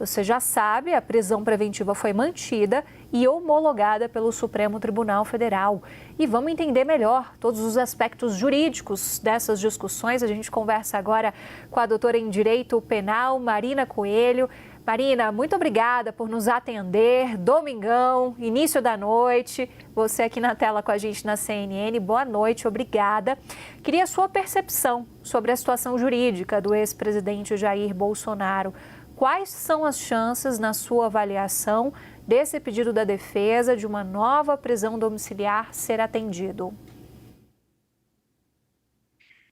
Você já sabe, a prisão preventiva foi mantida e homologada pelo Supremo Tribunal Federal. E vamos entender melhor todos os aspectos jurídicos dessas discussões. A gente conversa agora com a doutora em Direito Penal, Marina Coelho. Marina, muito obrigada por nos atender. Domingão, início da noite. Você aqui na tela com a gente na CNN. Boa noite, obrigada. Queria a sua percepção sobre a situação jurídica do ex-presidente Jair Bolsonaro. Quais são as chances, na sua avaliação, desse pedido da defesa de uma nova prisão domiciliar ser atendido?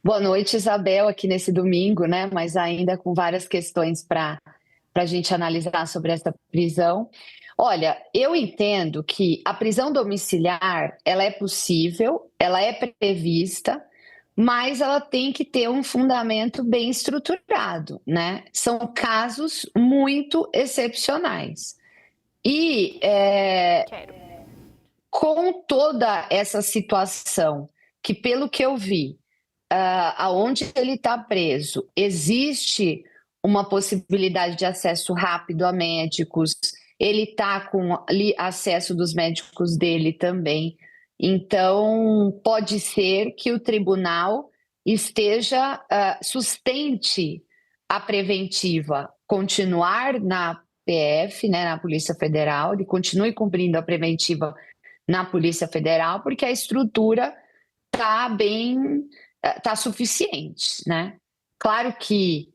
Boa noite, Isabel, aqui nesse domingo, né? Mas ainda com várias questões para a gente analisar sobre essa prisão. Olha, eu entendo que a prisão domiciliar, ela é possível, ela é prevista, mas ela tem que ter um fundamento bem estruturado, né? São casos muito excepcionais. E com toda essa situação, que pelo que eu vi, aonde ele está preso, existe uma possibilidade de acesso rápido a médicos, ele está com acesso dos médicos dele também. Então, pode ser que o tribunal sustente a preventiva, continuar na PF, né, na Polícia Federal, ele continue cumprindo a preventiva na Polícia Federal, porque a estrutura está suficiente, né? Claro que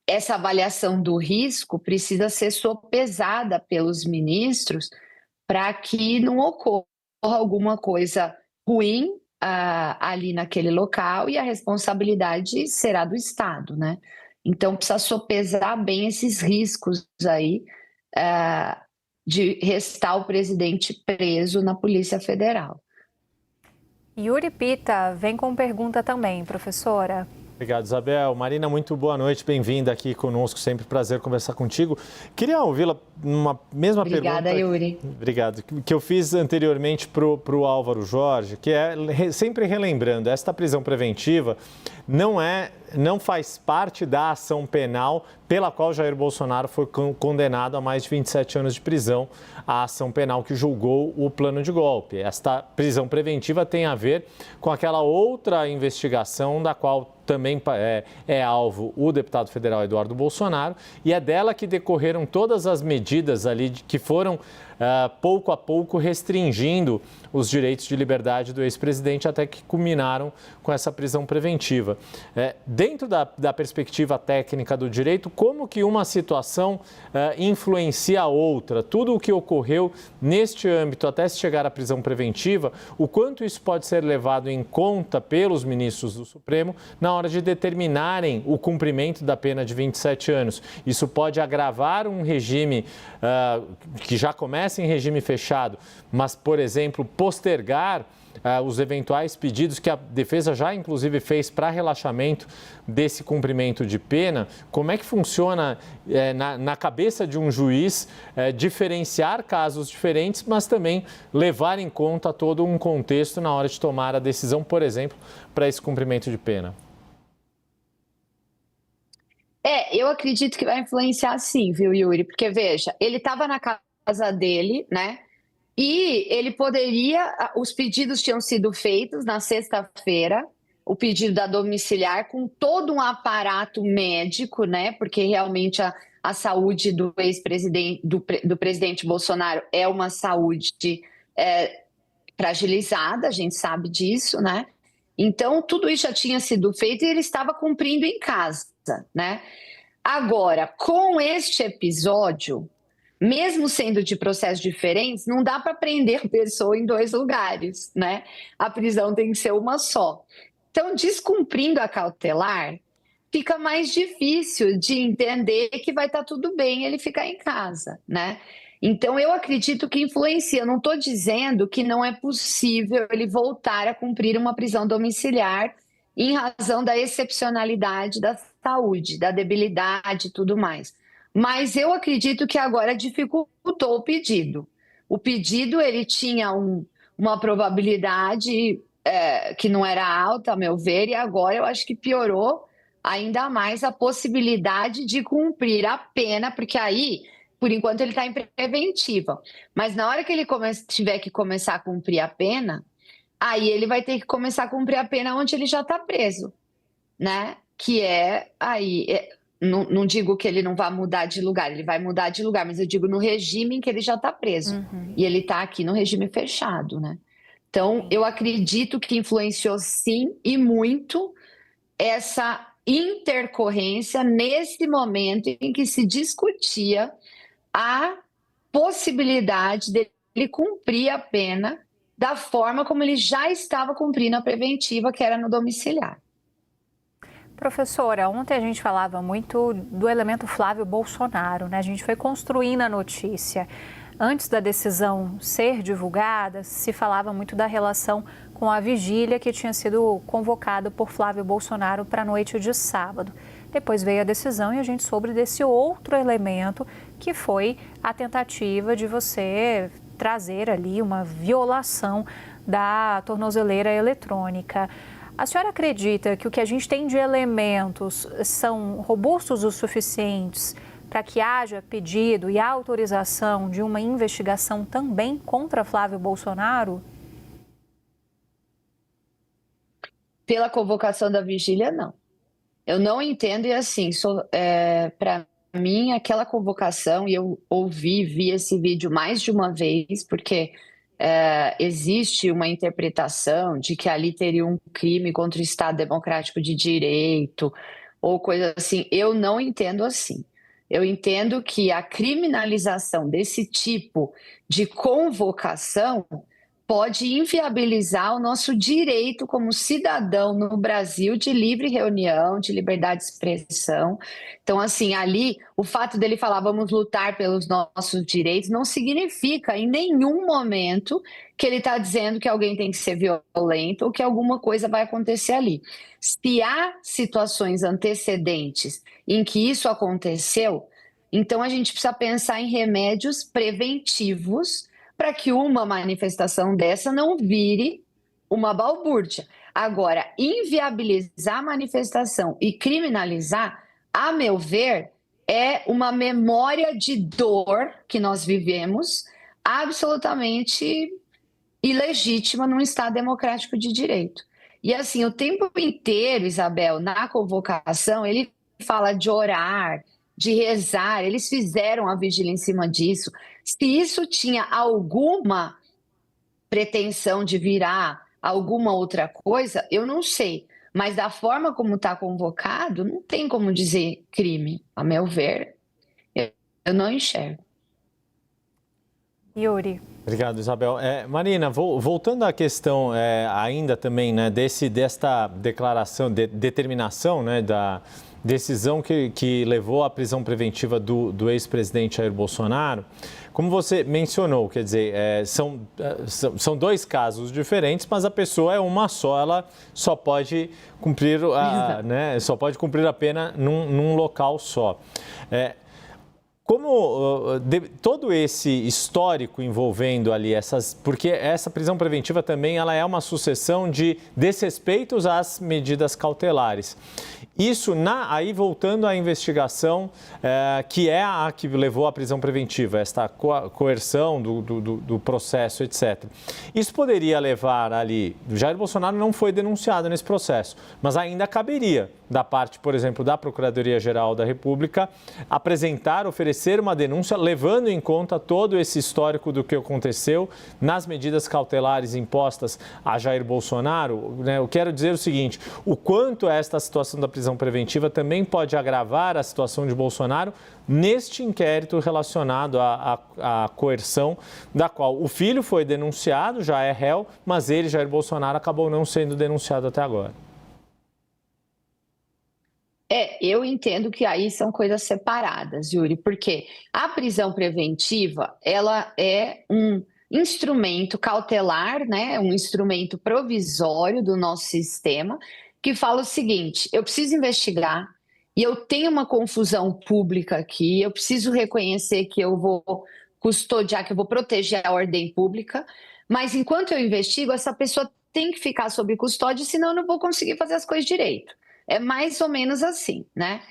essa avaliação do risco precisa ser sopesada pelos ministros para que não ocorra alguma coisa ruim ali naquele local, e a responsabilidade será do Estado, né? Então precisa sopesar bem esses riscos aí de restar o presidente preso na Polícia Federal. Yuri Pita vem com pergunta também, professora. Obrigado, Isabel. Marina, muito boa noite, bem-vinda aqui conosco, sempre prazer conversar contigo. Queria ouvi-la numa mesma pergunta. Obrigada, Yuri. Obrigado. Que eu fiz anteriormente para o Álvaro Jorge, que é sempre relembrando, esta prisão preventiva não faz parte da ação penal pela qual Jair Bolsonaro foi condenado a mais de 27 anos de prisão, a ação penal que julgou o plano de golpe. Esta prisão preventiva tem a ver com aquela outra investigação da qual também é alvo o deputado federal Eduardo Bolsonaro, e é dela que decorreram todas as medidas ali que foram pouco a pouco restringindo os direitos de liberdade do ex-presidente, até que culminaram com essa prisão preventiva. Dentro da perspectiva técnica do direito, como que uma situação influencia a outra? Tudo o que ocorreu neste âmbito até se chegar à prisão preventiva, o quanto isso pode ser levado em conta pelos ministros do Supremo na hora de determinarem o cumprimento da pena de 27 anos. Isso pode agravar um regime que já começa em regime fechado, mas, por exemplo, postergar os eventuais pedidos que a defesa já, inclusive, fez para relaxamento desse cumprimento de pena. Como é que funciona na cabeça de um juiz diferenciar casos diferentes, mas também levar em conta todo um contexto na hora de tomar a decisão, por exemplo, para esse cumprimento de pena? Eu acredito que vai influenciar sim, viu, Yuri? Porque, veja, ele estava na casa dele, né? E ele os pedidos tinham sido feitos na sexta-feira, o pedido da domiciliar, com todo um aparato médico, né? Porque realmente a saúde do ex-presidente, do presidente Bolsonaro é uma saúde fragilizada, a gente sabe disso, né? Então, tudo isso já tinha sido feito e ele estava cumprindo em casa, né? Agora, com este episódio, mesmo sendo de processos diferentes, não dá para prender a pessoa em dois lugares, né? A prisão tem que ser uma só. Então, descumprindo a cautelar, fica mais difícil de entender que vai estar tudo bem ele ficar em casa, né? Então, eu acredito que influencia. Não estou dizendo que não é possível ele voltar a cumprir uma prisão domiciliar em razão da excepcionalidade da saúde, da debilidade e tudo mais. Mas eu acredito que agora dificultou o pedido. O pedido ele tinha uma probabilidade que não era alta, a meu ver, e agora eu acho que piorou, ainda mais a possibilidade de cumprir a pena, porque aí, por enquanto, ele está em preventiva. Mas na hora que ele tiver que começar a cumprir a pena, aí ele vai ter que começar a cumprir a pena onde ele já está preso, né? Que é aí. Não digo que ele não vai mudar de lugar, ele vai mudar de lugar, mas eu digo no regime em que ele já está preso. E ele está aqui no regime fechado, né? Então, eu acredito que influenciou sim e muito essa intercorrência nesse momento em que se discutia a possibilidade dele cumprir a pena da forma como ele já estava cumprindo a preventiva, que era no domiciliar. Professora, ontem a gente falava muito do elemento Flávio Bolsonaro, né? A gente foi construindo a notícia. Antes da decisão ser divulgada, se falava muito da relação com a vigília que tinha sido convocada por Flávio Bolsonaro para a noite de sábado. Depois veio a decisão e a gente soube desse outro elemento, que foi a tentativa de você trazer ali uma violação da tornozeleira eletrônica. A senhora acredita que o que a gente tem de elementos são robustos o suficientes para que haja pedido e autorização de uma investigação também contra Flávio Bolsonaro? Pela convocação da vigília, não. Eu não entendo, e assim, para mim, aquela convocação, e eu vi esse vídeo mais de uma vez, porque existe uma interpretação de que ali teria um crime contra o Estado Democrático de Direito, ou coisa assim. Eu não entendo assim. Eu entendo que a criminalização desse tipo de convocação pode inviabilizar o nosso direito como cidadão no Brasil de livre reunião, de liberdade de expressão. Então, assim, ali, o fato dele falar vamos lutar pelos nossos direitos não significa em nenhum momento que ele está dizendo que alguém tem que ser violento ou que alguma coisa vai acontecer ali. Se há situações antecedentes em que isso aconteceu, então a gente precisa pensar em remédios preventivos para que uma manifestação dessa não vire uma balbúrdia. Agora, inviabilizar a manifestação e criminalizar, a meu ver, é uma memória de dor que nós vivemos absolutamente ilegítima num Estado democrático de direito. E assim, o tempo inteiro, Isabel, na convocação, ele fala de orar, de rezar, eles fizeram a vigília em cima disso. Se isso tinha alguma pretensão de virar alguma outra coisa, eu não sei. Mas da forma como está convocado, não tem como dizer crime. A meu ver, eu não enxergo. Yuri. Obrigado, Isabel. Marina, voltando à questão ainda também, né, desta declaração, determinação, né, da decisão que levou à prisão preventiva do ex-presidente Jair Bolsonaro, como você mencionou, quer dizer, são dois casos diferentes, mas a pessoa é uma só, ela só pode cumprir a pena num local só. Todo esse histórico envolvendo ali porque essa prisão preventiva também ela é uma sucessão de desrespeitos às medidas cautelares. Isso, aí voltando à investigação, que é a que levou à prisão preventiva, esta coerção do processo, etc. Isso poderia levar ali, Jair Bolsonaro não foi denunciado nesse processo, mas ainda caberia da parte, por exemplo, da Procuradoria-Geral da República, oferecer uma denúncia, levando em conta todo esse histórico do que aconteceu nas medidas cautelares impostas a Jair Bolsonaro. Né? Eu quero dizer o seguinte, o quanto esta situação da prisão preventiva também pode agravar a situação de Bolsonaro neste inquérito relacionado à coerção, da qual o filho foi denunciado, já é réu, mas ele, Jair Bolsonaro, acabou não sendo denunciado até agora. Eu entendo que aí são coisas separadas, Yuri, porque a prisão preventiva, ela é um instrumento cautelar, né, um instrumento provisório do nosso sistema, que fala o seguinte, eu preciso investigar e eu tenho uma confusão pública aqui, eu preciso reconhecer que eu vou custodiar, que eu vou proteger a ordem pública, mas enquanto eu investigo, essa pessoa tem que ficar sob custódia, senão eu não vou conseguir fazer as coisas direito. É mais ou menos assim, né?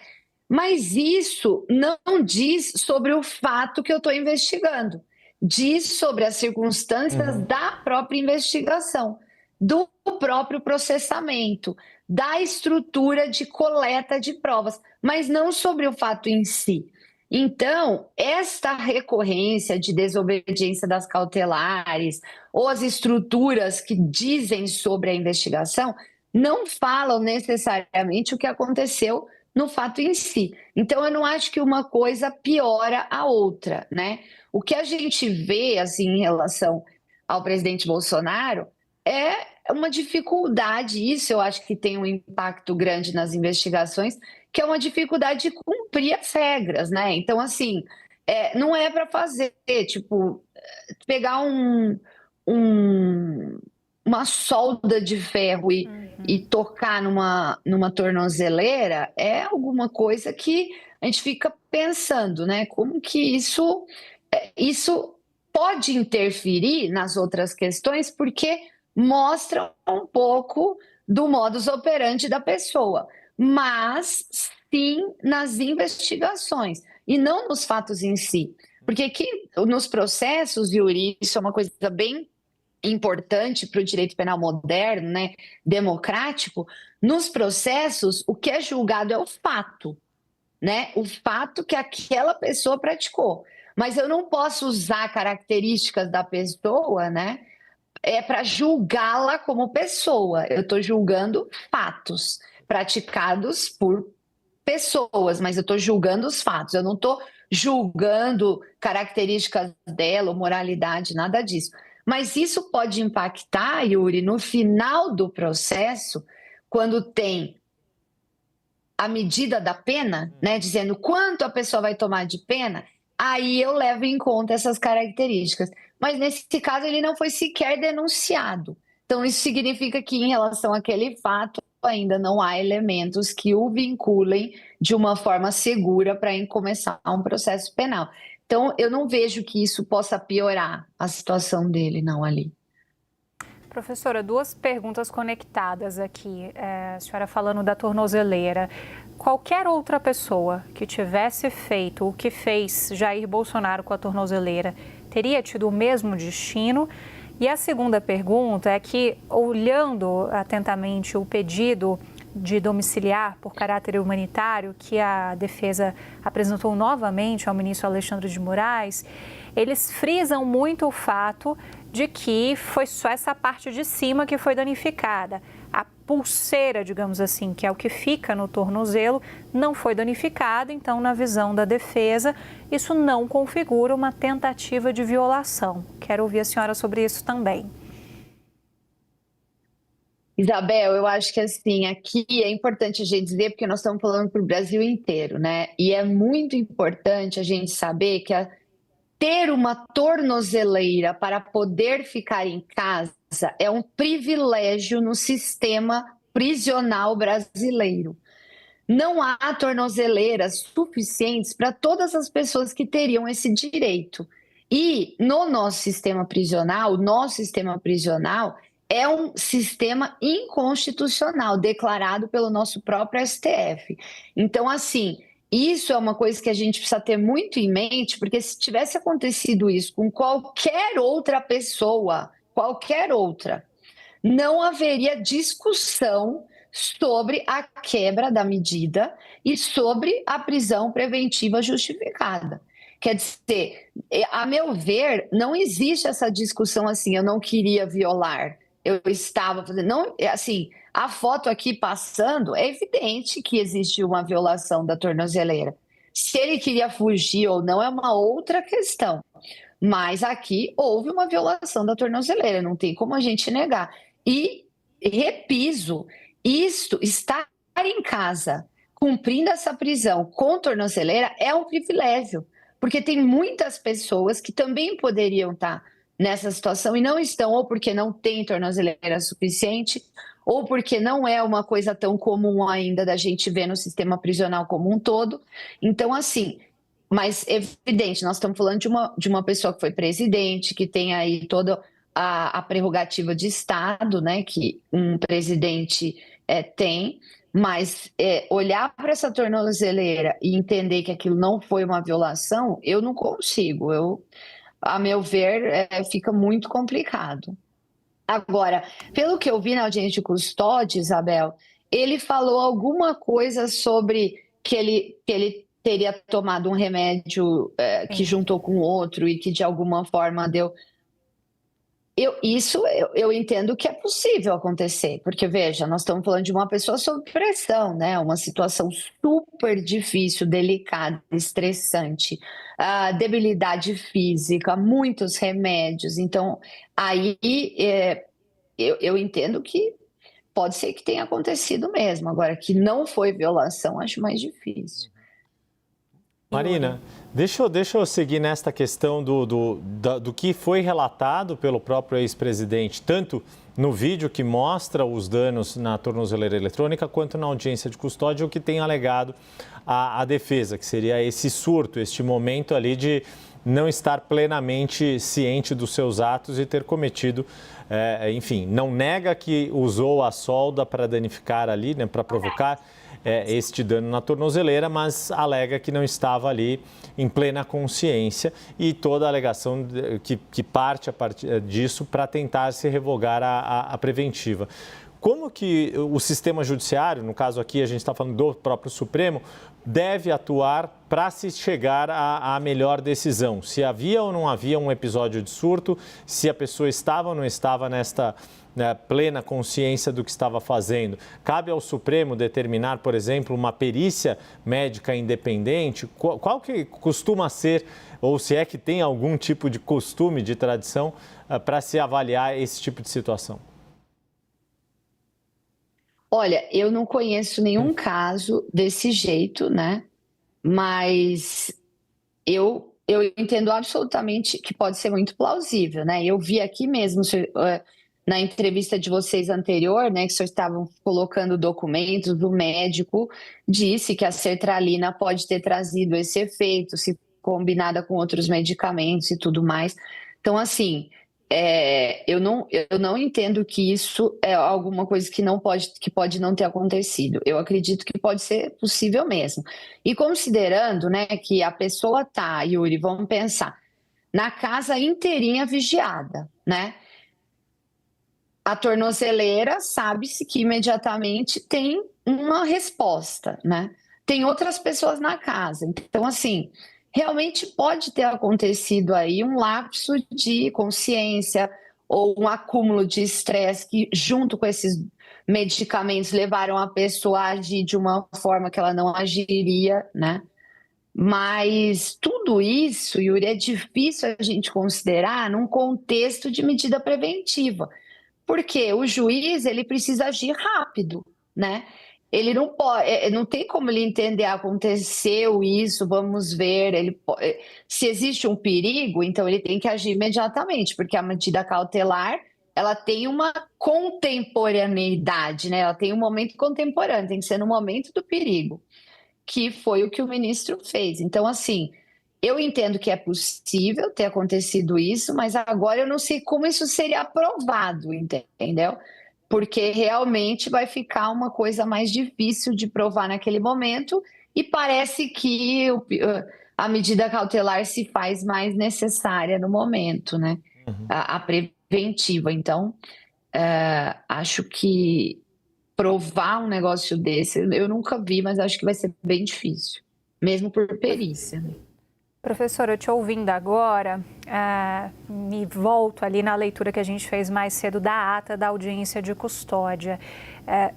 Mas isso não diz sobre o fato que eu estou investigando, diz sobre as circunstâncias da própria investigação, do próprio processamento, da estrutura de coleta de provas, mas não sobre o fato em si. Então, esta recorrência de desobediência das cautelares ou as estruturas que dizem sobre a investigação não falam necessariamente o que aconteceu no fato em si. Então, eu não acho que uma coisa piora a outra, né? O que a gente vê, assim, em relação ao presidente Bolsonaro é uma dificuldade, isso eu acho que tem um impacto grande nas investigações, que é uma dificuldade de cumprir as regras, né? Então, assim, não é para fazer, tipo, pegar uma solda de ferro e tocar numa tornozeleira é alguma coisa que a gente fica pensando, né? Como que isso pode interferir nas outras questões, porque mostra um pouco do modus operandi da pessoa, mas sim nas investigações e não nos fatos em si. Porque aqui, nos processos, Yuri, isso é uma coisa bem importante para o direito penal moderno, né, democrático. Nos processos, o que é julgado é o fato, né, o fato que aquela pessoa praticou. Mas eu não posso usar características da pessoa, né, para julgá-la como pessoa. Eu estou julgando fatos praticados por pessoas, mas eu estou julgando os fatos. Eu não estou julgando características dela ou moralidade, nada disso. Mas isso pode impactar, Yuri, no final do processo, quando tem a medida da pena, né, dizendo quanto a pessoa vai tomar de pena, aí eu levo em conta essas características. Mas nesse caso ele não foi sequer denunciado. Então isso significa que em relação àquele fato ainda não há elementos que o vinculem de uma forma segura para começar um processo penal. Então, eu não vejo que isso possa piorar a situação dele, não, ali. Professora, duas perguntas conectadas aqui. A senhora falando da tornozeleira. Qualquer outra pessoa que tivesse feito o que fez Jair Bolsonaro com a tornozeleira teria tido o mesmo destino? E a segunda pergunta é que, olhando atentamente o pedido de domiciliar por caráter humanitário que a defesa apresentou novamente ao ministro Alexandre de Moraes, eles frisam muito o fato de que foi só essa parte de cima que foi danificada. A pulseira, digamos assim, que é o que fica no tornozelo, não foi danificada. Então, na visão da defesa, isso não configura uma tentativa de violação. Quero ouvir a senhora sobre isso também. Isabel, eu acho que assim, aqui é importante a gente dizer, porque nós estamos falando para o Brasil inteiro, né? E é muito importante a gente saber que ter uma tornozeleira para poder ficar em casa é um privilégio no sistema prisional brasileiro. Não há tornozeleiras suficientes para todas as pessoas que teriam esse direito. E no nosso sistema prisional, é um sistema inconstitucional, declarado pelo nosso próprio STF. Então, assim, isso é uma coisa que a gente precisa ter muito em mente, porque se tivesse acontecido isso com qualquer outra pessoa, qualquer outra, não haveria discussão sobre a quebra da medida e sobre a prisão preventiva justificada. Quer dizer, a meu ver, não existe essa discussão assim, eu não queria violar, eu estava fazendo. Não, assim, a foto aqui passando, é evidente que existe uma violação da tornozeleira. Se ele queria fugir ou não é uma outra questão. Mas aqui houve uma violação da tornozeleira, não tem como a gente negar. E, repiso, isto, estar em casa, cumprindo essa prisão com tornozeleira é um privilégio, porque tem muitas pessoas que também poderiam estar nessa situação e não estão, ou porque não tem tornozeleira suficiente, ou porque não é uma coisa tão comum ainda da gente ver no sistema prisional como um todo. Então, assim, mas evidente, nós estamos falando de uma pessoa que foi presidente, que tem aí toda a prerrogativa de Estado, né, que um presidente tem, Mas olhar para essa tornozeleira e entender que aquilo não foi uma violação, eu não consigo. A meu ver, fica muito complicado. Agora, pelo que eu vi na audiência de custódia, Isabel, ele falou alguma coisa sobre que ele teria tomado um remédio que juntou com outro e que de alguma forma deu... Eu entendo que é possível acontecer, porque, veja, nós estamos falando de uma pessoa sob pressão, né? Uma situação super difícil, delicada, estressante, debilidade física, muitos remédios. Então, aí eu entendo que pode ser que tenha acontecido mesmo. Agora, que não foi violação, acho mais difícil. Marina, deixa eu seguir nesta questão do que foi relatado pelo próprio ex-presidente, tanto no vídeo que mostra os danos na tornozeleira eletrônica, quanto na audiência de custódia, o que tem alegado a defesa, que seria esse surto, este momento ali de não estar plenamente ciente dos seus atos e ter cometido, enfim, não nega que usou a solda para danificar ali, né, para provocar este dano na tornozeleira, mas alega que não estava ali em plena consciência e toda a alegação que parte a partir disso para tentar se revogar a preventiva. Como que o sistema judiciário, no caso aqui a gente está falando do próprio Supremo, deve atuar para se chegar à melhor decisão? Se havia ou não havia um episódio de surto, se a pessoa estava ou não estava nesta plena consciência do que estava fazendo. Cabe ao Supremo determinar, por exemplo, uma perícia médica independente? Qual que costuma ser, ou se é que tem algum tipo de costume, de tradição, para se avaliar esse tipo de situação? Olha, eu não conheço nenhum caso desse jeito, né? Mas eu entendo absolutamente que pode ser muito plausível, né? Eu vi aqui mesmo na entrevista de vocês anterior, né, que vocês estavam colocando documentos, o médico disse que a sertralina pode ter trazido esse efeito, se combinada com outros medicamentos e tudo mais. Então, assim, eu não entendo que isso é alguma coisa que pode não ter acontecido. Eu acredito que pode ser possível mesmo. E considerando, né, que a pessoa tá, Yuri, vamos pensar, na casa inteirinha vigiada, né? A tornozeleira, sabe-se que imediatamente tem uma resposta, né? Tem outras pessoas na casa. Então, assim, realmente pode ter acontecido aí um lapso de consciência ou um acúmulo de estresse que, junto com esses medicamentos, levaram a pessoa a agir de uma forma que ela não agiria, né? Mas tudo isso, Yuri, é difícil a gente considerar num contexto de medida preventiva. Porque o juiz, ele precisa agir rápido, né? Ele não pode, não tem como ele entender, aconteceu isso, vamos ver. Se existe um perigo, então ele tem que agir imediatamente, porque a medida cautelar, ela tem uma contemporaneidade, né? Ela tem um momento contemporâneo, tem que ser no momento do perigo, que foi o que o ministro fez. Então, assim, eu entendo que é possível ter acontecido isso, mas agora eu não sei como isso seria aprovado, entendeu? Porque realmente vai ficar uma coisa mais difícil de provar naquele momento e parece que a medida cautelar se faz mais necessária no momento, né? A preventiva. Então, acho que provar um negócio desse, eu nunca vi, mas acho que vai ser bem difícil, mesmo por perícia, né? Professora, eu te ouvindo agora, me volto ali na leitura que a gente fez mais cedo da ata da audiência de custódia.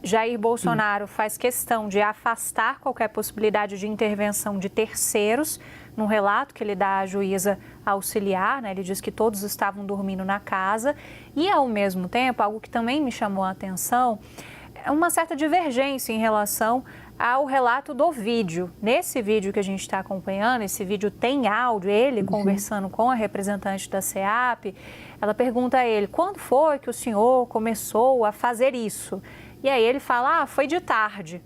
Jair Bolsonaro faz questão de afastar qualquer possibilidade de intervenção de terceiros num relato que ele dá à juíza auxiliar, né? Ele diz que todos estavam dormindo na casa e, ao mesmo tempo, algo que também me chamou a atenção, é uma certa divergência em relação ao relato do vídeo. Nesse vídeo que a gente está acompanhando, esse vídeo tem áudio, ele conversando com a representante da SEAP, ela pergunta a ele, quando foi que o senhor começou a fazer isso? E aí ele fala, foi de tarde.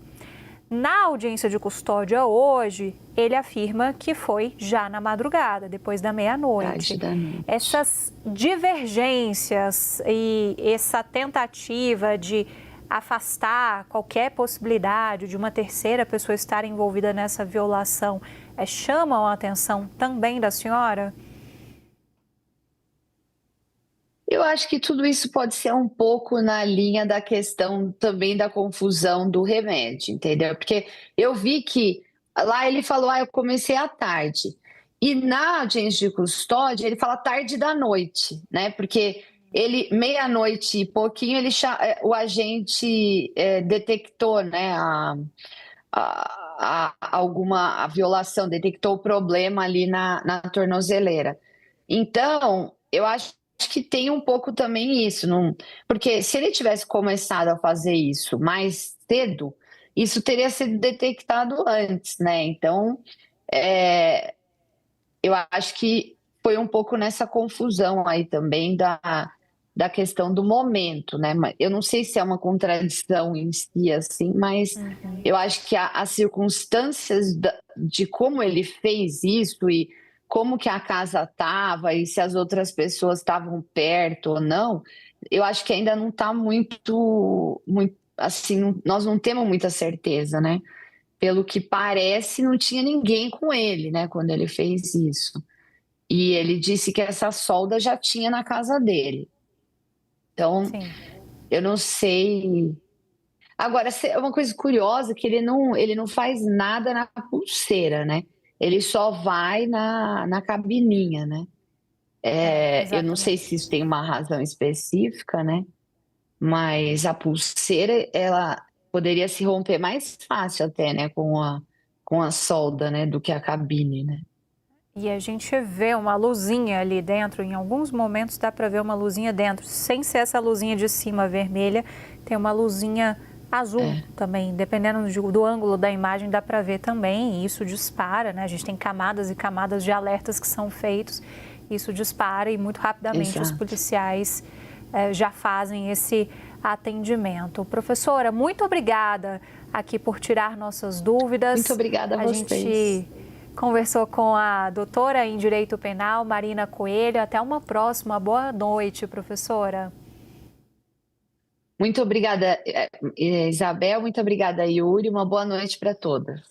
Na audiência de custódia hoje, ele afirma que foi já na madrugada, depois da meia-noite. Essas divergências e essa tentativa de afastar qualquer possibilidade de uma terceira pessoa estar envolvida nessa violação, chamam a atenção também da senhora? Eu acho que tudo isso pode ser um pouco na linha da questão também da confusão do remédio, entendeu? Porque eu vi que lá ele falou, eu comecei à tarde. E na audiência de custódia, ele fala tarde da noite, né? Porque ele, meia-noite e pouquinho, o agente detectou, né, a violação, detectou o problema ali na tornozeleira. Então, eu acho que tem um pouco também isso, porque se ele tivesse começado a fazer isso mais cedo, isso teria sido detectado antes, né? Então, eu acho que foi um pouco nessa confusão aí também da questão do momento, né? Eu não sei se é uma contradição em si, assim, mas eu acho que as circunstâncias de como ele fez isso e como que a casa estava e se as outras pessoas estavam perto ou não, eu acho que ainda não está muito, assim, nós não temos muita certeza, né? Pelo que parece, não tinha ninguém com ele, né, quando ele fez isso. E ele disse que essa solda já tinha na casa dele. Então, Sim. eu não sei. Agora, é uma coisa curiosa que ele não faz nada na pulseira, né? Ele só vai na cabininha, né? Eu não sei se isso tem uma razão específica, né? Mas a pulseira, ela poderia se romper mais fácil até, né? Com a solda, né? Do que a cabine, né? E a gente vê uma luzinha ali dentro, em alguns momentos dá para ver uma luzinha dentro, sem ser essa luzinha de cima vermelha, tem uma luzinha azul também, dependendo do ângulo da imagem dá para ver também, e isso dispara, né? A gente tem camadas e camadas de alertas que são feitos, isso dispara e muito rapidamente os policiais já fazem esse atendimento. Professora, muito obrigada aqui por tirar nossas dúvidas. Muito obrigada a vocês. A gente conversou com a doutora em Direito Penal, Marina Coelho. Até uma próxima. Boa noite, professora. Muito obrigada, Isabel. Muito obrigada, Yuri. Uma boa noite para todas.